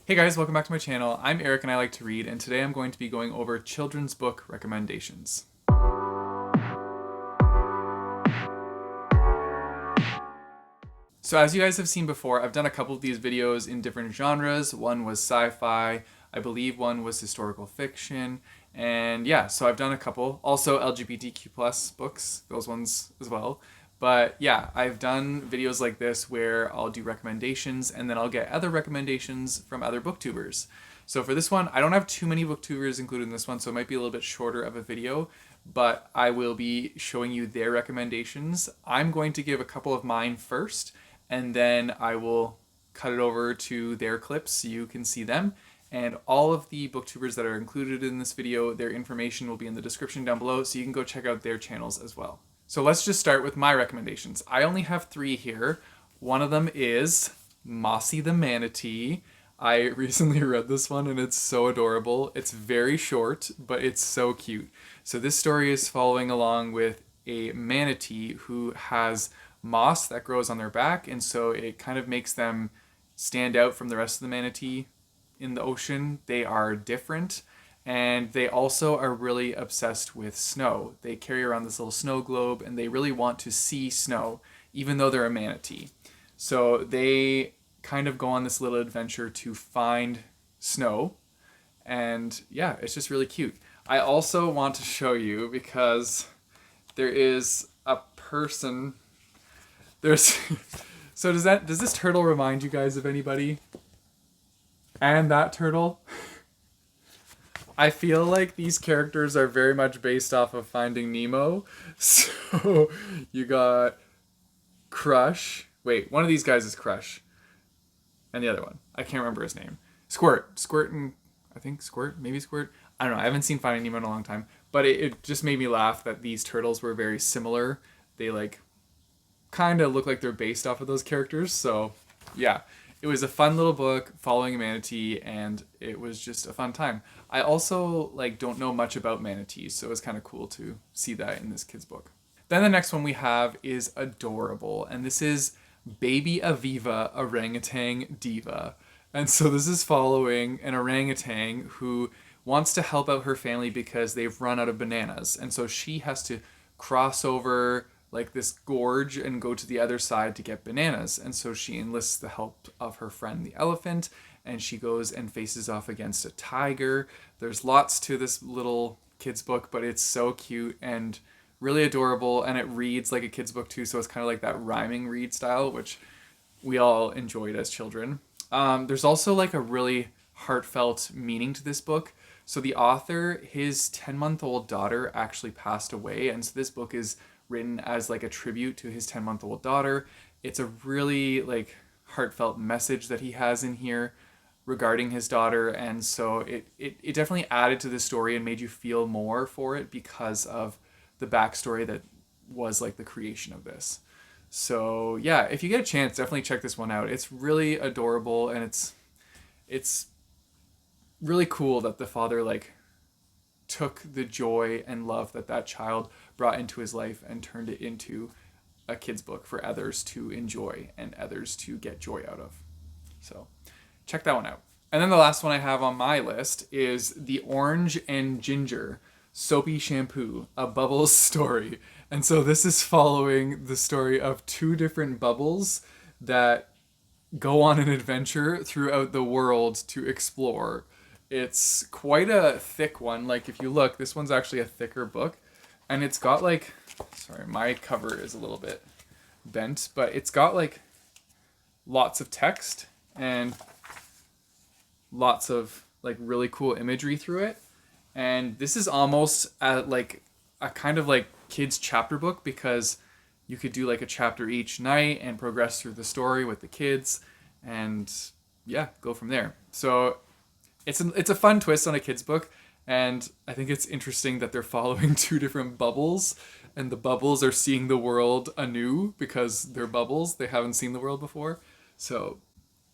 Hey guys, welcome back to my channel. I'm Eric and I like to read, and today I'm going to be going over children's book recommendations. So as you guys have seen before, I've done a couple of these videos in different genres. One was sci-fi, I believe one was historical fiction, and yeah, so I've done a couple. Also LGBTQ plus books, those ones as well. But yeah, I've done videos like this where I'll do recommendations and then I'll get other recommendations from other booktubers. So for this one, I don't have too many booktubers included in this one, so it might be a little bit shorter of a video, but I will be showing you their recommendations. I'm going to give a couple of mine first, and then I will cut it over to their clips so you can see them. And all of the booktubers that are included in this video, their information will be in the description down below, so you can go check out their channels as well. So let's just start with my recommendations. I only have 3 here. One of them is Mossy the Manatee. I recently read this one and it's so adorable. It's very short, but it's so cute. So this story is following along with a manatee who has moss that grows on their back, and so it kind of makes them stand out from the rest of the manatee in the ocean. They are different. And they also are really obsessed with snow. They carry around this little snow globe and they really want to see snow, even though they're a manatee. So they kind of go on this little adventure to find snow. And yeah, it's just really cute. I also want to show you because there is a person. There's so does this turtle remind you guys of anybody? And that turtle? I feel like these characters are very much based off of Finding Nemo. So you got Crush. Wait, one of these guys is Crush. And the other one, I can't remember his name. Squirt. Squirt and I think Squirt, maybe Squirt. I don't know. I haven't seen Finding Nemo in a long time. But it just made me laugh that these turtles were very similar. They like kind of look like they're based off of those characters. So yeah. It was a fun little book following a manatee, and it was just a fun time. I also don't know much about manatees, so it was kind of cool to see that in this kid's book. Then the next one we have is adorable, and this is Baby Aviva Orangutan Diva. And so this is following an orangutan who wants to help out her family because they've run out of bananas, and so she has to cross over this gorge and go to the other side to get bananas. And so she enlists the help of her friend the elephant, and she goes and faces off against a tiger. There's lots to this little kid's book, but it's so cute and really adorable, and it reads like a kid's book too, so it's kind of like that rhyming read style, which we all enjoyed as children. There's also a really heartfelt meaning to this book. So the author, his 10-month-old daughter actually passed away, and so this book is written as a tribute to his 10-month-old daughter. It's a really heartfelt message that he has in here regarding his daughter, and so it definitely added to the story and made you feel more for it because of the backstory that was the creation of this. So yeah, if you get a chance, definitely check this one out. It's really adorable, and it's really cool that the father took the joy and love that child brought into his life and turned it into a kid's book for others to enjoy and others to get joy out of. So check that one out. And then the last one I have on my list is The Orange and Ginger Soapy Shampoo, a Bubbles story. And so this is following the story of 2 different bubbles that go on an adventure throughout the world to explore. It's quite a thick one. If you look, this one's actually a thicker book. And it's got sorry, my cover is a little bit bent, but it's got lots of text and lots of really cool imagery through it. And this is almost a kind of kids chapter book, because you could do a chapter each night and progress through the story with the kids and yeah, go from there. So it's a fun twist on a kid's book, and I think it's interesting that they're following 2 different bubbles, and the bubbles are seeing the world anew because they're bubbles. They haven't seen the world before. So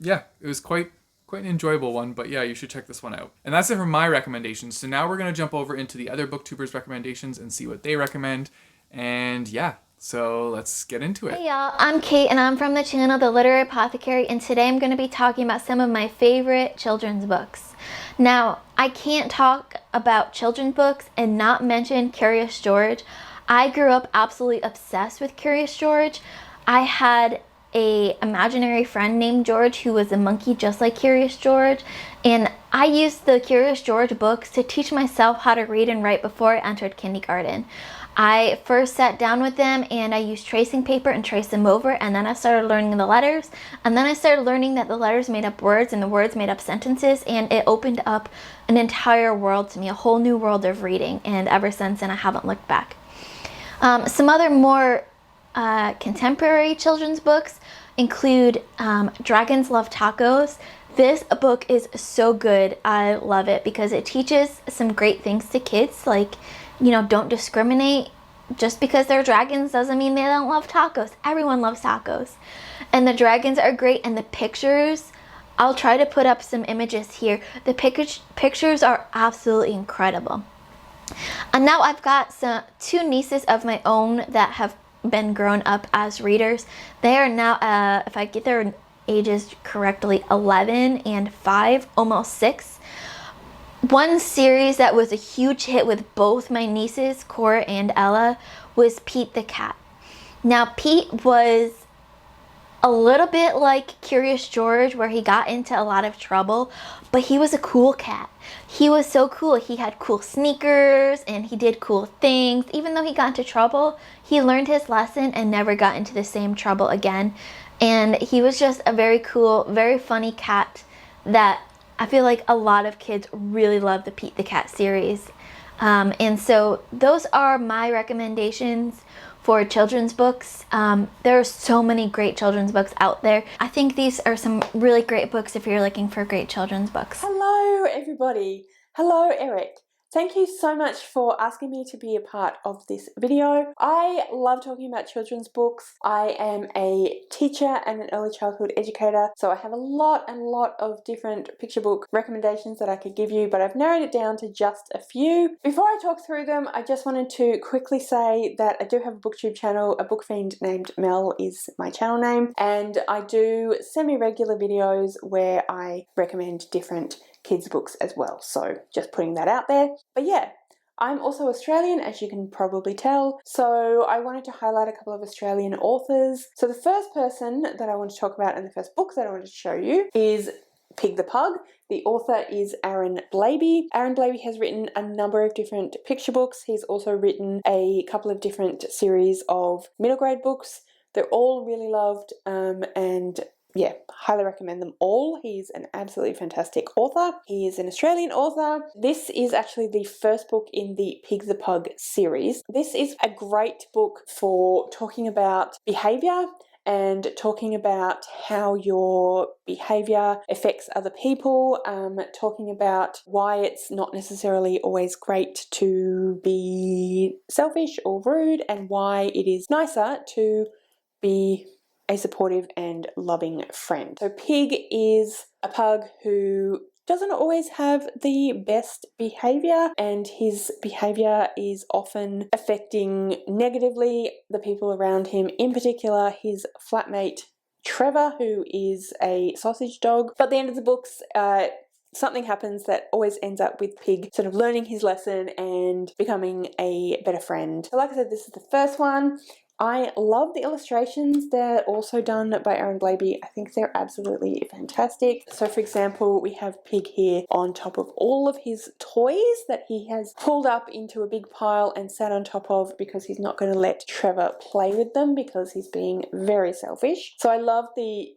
yeah, it was quite an enjoyable one, but yeah, you should check this one out. And that's it for my recommendations. So now we're going to jump over into the other booktubers' recommendations and see what they recommend. And yeah, So let's get into it. Hey y'all, I'm Kate and I'm from the channel The Litter Apothecary, and today I'm going to be talking about some of my favorite children's books. Now, I can't talk about children's books and not mention Curious George. I grew up absolutely obsessed with Curious George. I had a imaginary friend named George who was a monkey just like Curious George, and I used the Curious George books to teach myself how to read and write before I entered kindergarten. I first sat down with them and I used tracing paper and traced them over, and then I started learning the letters, and then I started learning that the letters made up words and the words made up sentences, and it opened up an entire world to me, a whole new world of reading, and ever since then I haven't looked back. Some other more contemporary children's books include Dragons Love Tacos. This book is so good. I love it because it teaches some great things to kids, like, you know, don't discriminate. Just because they're dragons doesn't mean they don't love tacos. Everyone loves tacos. And the dragons are great, and the pictures, I'll try to put up some images here. The pictures are absolutely incredible. And now I've got two nieces of my own that have been grown up as readers. They are now, if I get their ages correctly, 11 and 5, almost 6. One series that was a huge hit with both my nieces, Cora and Ella, was Pete the Cat. Now, Pete was a little bit like Curious George, where he got into a lot of trouble, but he was a cool cat. He was so cool. He had cool sneakers and he did cool things. Even though he got into trouble, he learned his lesson and never got into the same trouble again. And he was just a very cool, very funny cat that I feel like a lot of kids really love the Pete the Cat series. And so those are my recommendations for children's books. There are so many great children's books out there. I think these are some really great books if you're looking for great children's books. Hello everybody. Hello Eric. Thank you so much for asking me to be a part of this video. I love talking about children's books. I am a teacher and an early childhood educator, so I have a lot of different picture book recommendations that I could give you, but I've narrowed it down to just a few. Before I talk through them, I just wanted to quickly say that I do have a booktube channel. A book fiend named Mel is my channel name, and I do semi-regular videos where I recommend different kids books as well, so just putting that out there. But yeah, I'm also Australian, as you can probably tell, so I wanted to highlight a couple of Australian authors. So the first person that I want to talk about and the first book that I want to show you is Pig the Pug. The author is Aaron Blabey. Aaron Blabey has written a number of different picture books. He's also written a couple of different series of middle grade books. They're all really loved, and yeah, highly recommend them all. He's an absolutely fantastic author. He is an Australian author. This is actually the first book in the Pig the Pug series. This is a great book for talking about behaviour and talking about how your behaviour affects other people, talking about why it's not necessarily always great to be selfish or rude, and why it is nicer to be a supportive and loving friend. So Pig is a pug who doesn't always have the best behaviour, and his behaviour is often affecting negatively the people around him, in particular his flatmate Trevor, who is a sausage dog. But at the end of the books, something happens that always ends up with Pig sort of learning his lesson and becoming a better friend. So like I said, this is the first one. I love the illustrations. They're also done by Aaron Blabey. I think they're absolutely fantastic. So for example, we have Pig here on top of all of his toys that he has pulled up into a big pile and sat on top of, because he's not going to let Trevor play with them because he's being very selfish. So I love the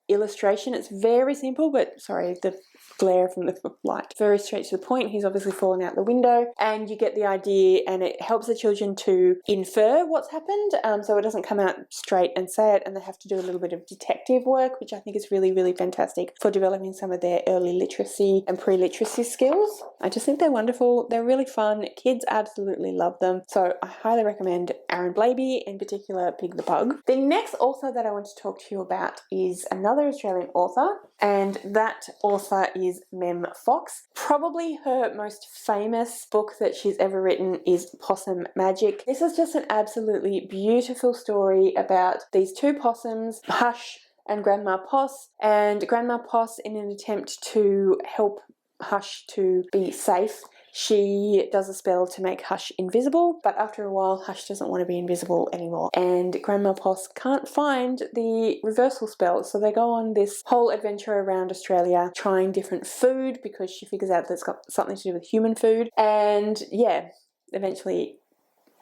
illustration. It's very simple, but sorry, the glare from the light. Very straight to the point. He's obviously fallen out the window, and you get the idea, and it helps the children to infer what's happened, so it doesn't come out straight and say it, and they have to do a little bit of detective work, which I think is really fantastic for developing some of their early literacy and pre-literacy skills. I just think they're wonderful. They're really fun. Kids absolutely love them. So I highly recommend Aaron Blabey, in particular Pig the Pug. The next author that I want to talk to you about is another another Australian author, and that author is Mem Fox. Probably her most famous book that she's ever written is Possum Magic. This is just an absolutely beautiful story about these two possums, Hush and Grandma Poss, and Grandma Poss, in an attempt to help Hush to be safe, she does a spell to make Hush invisible, but after a while Hush doesn't want to be invisible anymore, and Grandma Poss can't find the reversal spell, so they go on this whole adventure around Australia trying different food because she figures out that it's got something to do with human food, and yeah, eventually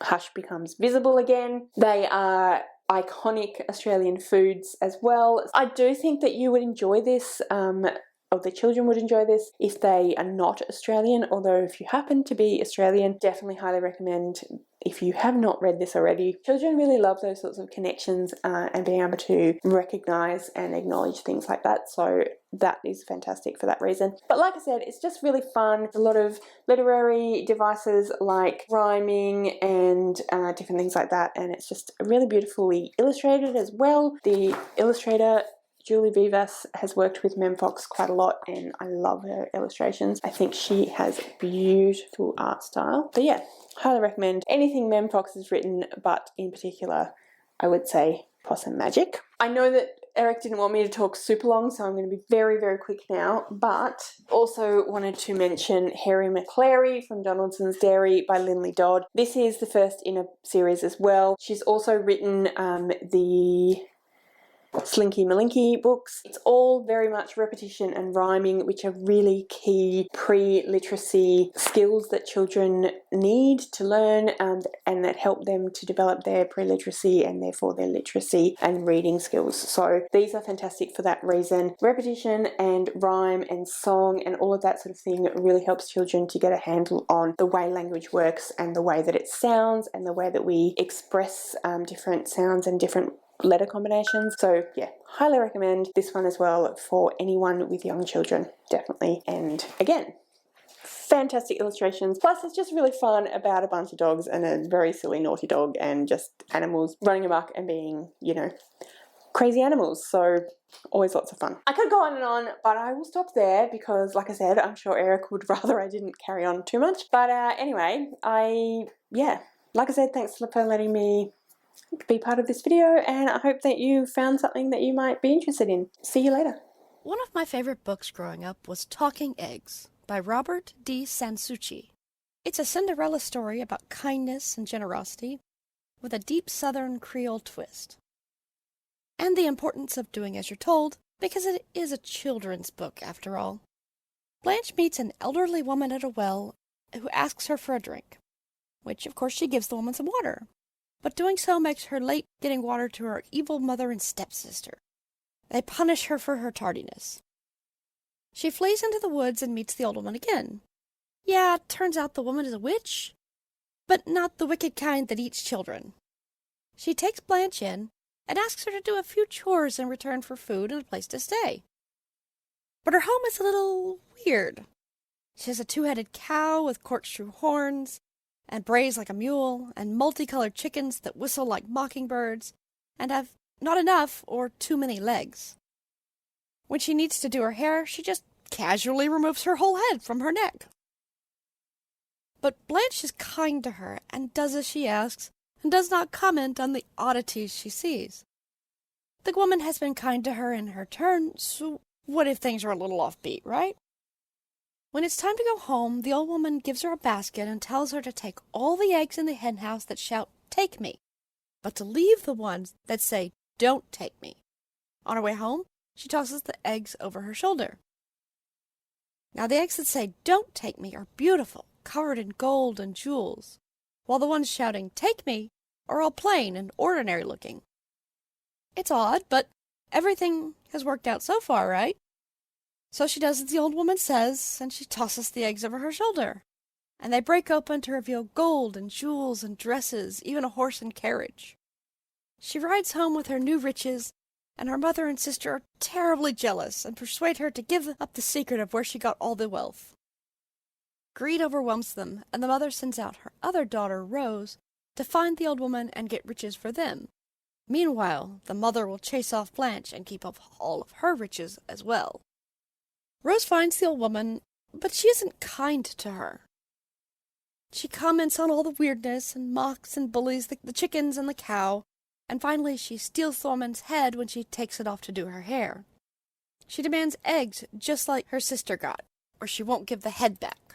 Hush becomes visible again. They are iconic Australian foods as well. I do think that you would enjoy this, or the children would enjoy this if they are not Australian, although if you happen to be Australian, definitely highly recommend if you have not read this already. Children really love those sorts of connections and being able to recognise and acknowledge things like that, so that is fantastic for that reason. But like I said, it's just really fun. A lot of literary devices like rhyming and different things like that, and it's just really beautifully illustrated as well. The illustrator Julie Vivas has worked with Mem Fox quite a lot, and I love her illustrations. I think she has beautiful art style. But yeah, highly recommend anything Mem Fox has written, but in particular, I would say Possum Magic. I know that Eric didn't want me to talk super long, so I'm going to be very, very quick now, but also wanted to mention Harry McClary from Donaldson's Dairy by Linley Dodd. This is the first in a series as well. She's also written the Slinky Malinky books. It's all very much repetition and rhyming, which are really key pre-literacy skills that children need to learn, and that help them to develop their pre-literacy and therefore their literacy and reading skills. So these are fantastic for that reason. Repetition and rhyme and song and all of that sort of thing really helps children to get a handle on the way language works and the way that it sounds and the way that we express different sounds and different letter combinations. So yeah, highly recommend this one as well for anyone with young children, definitely. And again, fantastic illustrations. Plus it's just really fun about a bunch of dogs and a very silly naughty dog and just animals running amok and being, you know, crazy animals. So always lots of fun. I could go on and on, but I will stop there because, like I said, I'm sure Eric would rather I didn't carry on too much. But anyway, like I said, thanks for letting me be part of this video, and I hope that you found something that you might be interested in. See you later. One of my favorite books growing up was Talking Eggs by Robert D. Sansucci. It's a Cinderella story about kindness and generosity with a deep Southern Creole twist. And the importance of doing as you're told, because it is a children's book after all. Blanche meets an elderly woman at a well who asks her for a drink, which of course she gives the woman some water. But doing so makes her late getting water to her evil mother and stepsister. They punish her for her tardiness. She flees into the woods and meets the old woman again. Yeah, it turns out the woman is a witch, but not the wicked kind that eats children. She takes Blanche in and asks her to do a few chores in return for food and a place to stay. But her home is a little weird. She has a two-headed cow with corkscrew horns, and brays like a mule, and multicolored chickens that whistle like mockingbirds, and have not enough or too many legs. When she needs to do her hair, she just casually removes her whole head from her neck. But Blanche is kind to her, and does as she asks, and does not comment on the oddities she sees. The woman has been kind to her in her turn, so what if things are a little offbeat, right? When it's time to go home, the old woman gives her a basket and tells her to take all the eggs in the henhouse that shout, "Take me," but to leave the ones that say, "Don't take me." On her way home, she tosses the eggs over her shoulder. Now the eggs that say, "Don't take me," are beautiful, covered in gold and jewels, while the ones shouting, "Take me," are all plain and ordinary looking. It's odd, but everything has worked out so far, right? So she does as the old woman says, and she tosses the eggs over her shoulder, and they break open to reveal gold and jewels and dresses, even a horse and carriage. She rides home with her new riches, and her mother and sister are terribly jealous and persuade her to give up the secret of where she got all the wealth. Greed overwhelms them, and the mother sends out her other daughter, Rose, to find the old woman and get riches for them, Meanwhile, the mother will chase off Blanche and keep up all of her riches as well. Rose finds the old woman, but she isn't kind to her. She comments on all the weirdness and mocks and bullies the chickens and the cow, and finally she steals the woman's head when she takes it off to do her hair. She demands eggs just like her sister got, or she won't give the head back.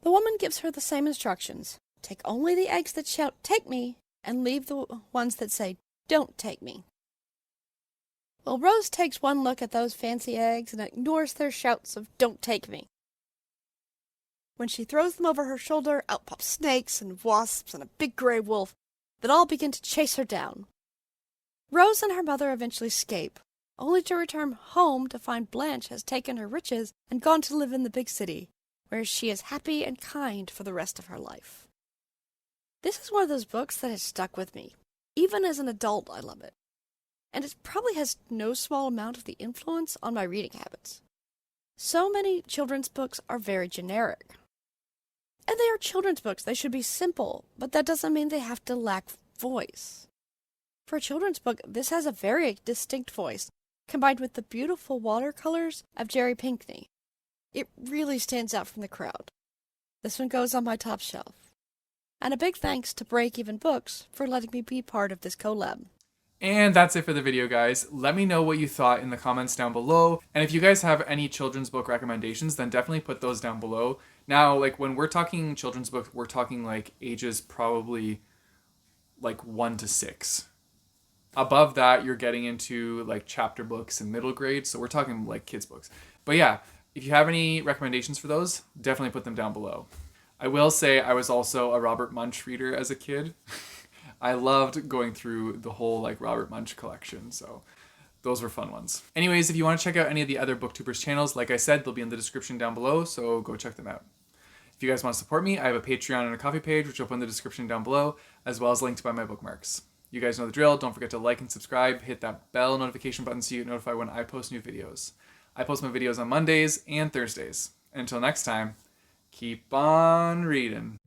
The woman gives her the same instructions. Take only the eggs that shout, "Take me," and leave the ones that say, "Don't take me." Well, Rose takes one look at those fancy eggs and ignores their shouts of "Don't take me." When she throws them over her shoulder, out pop snakes and wasps and a big gray wolf that all begin to chase her down. Rose and her mother eventually escape, only to return home to find Blanche has taken her riches and gone to live in the big city, where she is happy and kind for the rest of her life. This is one of those books that has stuck with me. Even as an adult, I love it. And it probably has no small amount of the influence on my reading habits. So many children's books are very generic. And they are children's books. They should be simple, but that doesn't mean they have to lack voice. For a children's book, this has a very distinct voice, combined with the beautiful watercolors of Jerry Pinkney. It really stands out from the crowd. This one goes on my top shelf. And a big thanks to BreakevenBooks for letting me be part of this collab. And that's it for the video, guys. Let me know what you thought in the comments down below. And if you guys have any children's book recommendations, then definitely put those down below. Now, like when we're talking children's books, we're talking like ages probably like 1 to 6. Above that, you're getting into like chapter books in middle grade. So we're talking like kids books. But yeah, if you have any recommendations for those, definitely put them down below. I will say I was also a Robert Munsch reader as a kid. I loved going through the whole like Robert Munsch collection, so those were fun ones. Anyways, if you want to check out any of the other Booktubers channels, like I said, they'll be in the description down below, so go check them out. If you guys want to support me, I have a Patreon and a Ko-fi page, which will be in the description down below, as well as linked to buy my bookmarks. You guys know the drill. Don't forget to like and subscribe, hit that bell notification button so you get notified when I post new videos. I post my videos on Mondays and Thursdays. And until next time, keep on reading.